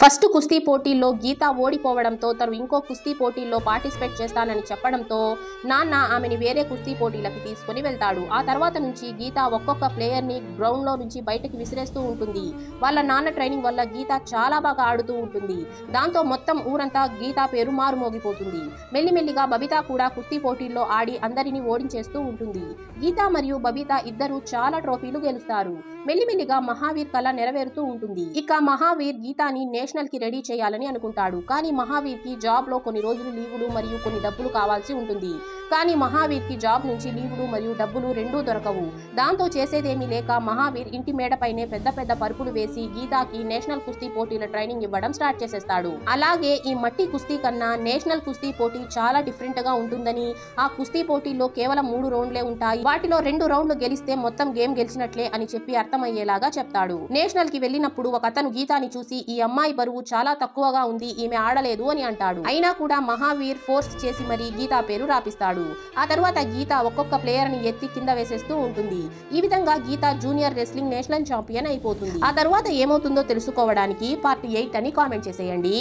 First కుస్తీ పోటీల్లో గీత ఓడిపోవడంతో తను ఇంకో కుస్తీ పోటీల్లో పార్టిసిపేట్ చేస్తానని చెప్పడంతో నాన్న ఆమెని వేరే కుస్తీ పోటీలకి తీసుకుని వెళ్తాడు. ఆ తర్వాత నుంచి గీత ఒక్కొక్క ప్లేయర్ని గ్రౌండ్లో నుంచి బయటకి విసిరేస్తూ ఉంటుంది. వాళ్ళ నాన్న ట్రైనింగ్ వల్ల గీత చాలా బాగా ఆడుతూ ఉంటుంది. దాంతో మొత్తం ఊరంతా గీత పేరు మారుమోగిపోతుంది. మెల్లిమెల్లిగా బబిత కూడా కుస్తీ పోటీల్లో ఆడి అందరినీ ఓడించేస్తూ ఉంటుంది. గీత మరియు బబిత ఇద్దరు చాలా ట్రోఫీలు గెలుస్తారు. మెల్లిమెల్లిగా మహావీర్ కళ నెరవేరుతూ ఉంటుంది. ఇక మహావీర్ గీతాని నేషనల్ కి రెడీ చేయాలని అనుకుంటాడు. కానీ మహావీర్ కి జాబ్ లో కొన్ని రోజులు లీవులు మరియు కొన్ని డబ్బులు కావాల్సి ఉంటుంది. కానీ మహావీర్ కి జాబ్ నుంచి లీవులు మరియు డబ్బులు రెండూ దొరకవు. దాంతో చేసేదేమీ లేక మహావీర్ ఇంటి మేడపైనే పెద్ద పెద్ద పరుపులు వేసి గీతాకి నేషనల్ కుస్తీ పోటీల ట్రైనింగ్ ఇవ్వడం స్టార్ట్ చేసేస్తాడు. అలాగే ఈ మట్టి కుస్తీ కన్నా నేషనల్ కుస్తీ పోటీ చాలా డిఫరెంట్ గా ఉంటుందని, ఆ కుస్తీ పోటీల్లో కేవలం 3 రౌండ్లే ఉంటాయి, వాటిలో 2 రౌండ్లు గెలిస్తే మొత్తం గేమ్ గెలిచినట్లే అని చెప్పి అర్థమయ్యేలాగా చెప్తాడు. నేషనల్ కి వెళ్ళినప్పుడు ఒక అతను గీతాని చూసి ఈ అమ్మాయి బరువు చాలా తక్కువగా ఉంది, ఈమె ఆడలేదు అని అంటాడు. అయినా కూడా మహావీర్ ఫోర్స్ చేసి మరీ గీతా పేరు రాపిస్తాడు. ఆ తర్వాత గీత ఒక్కొక్క ప్లేయర్ ని ఎత్తి కింద వేసేస్తూ ఉంటుంది. ఈ విధంగా గీత జూనియర్ రెస్లింగ్ నేషనల్ ఛాంపియన్ అయిపోతుంది. ఆ తర్వాత ఏమవుతుందో తెలుసుకోవడానికి పార్ట్ 8 అని కామెంట్ చేసేయండి.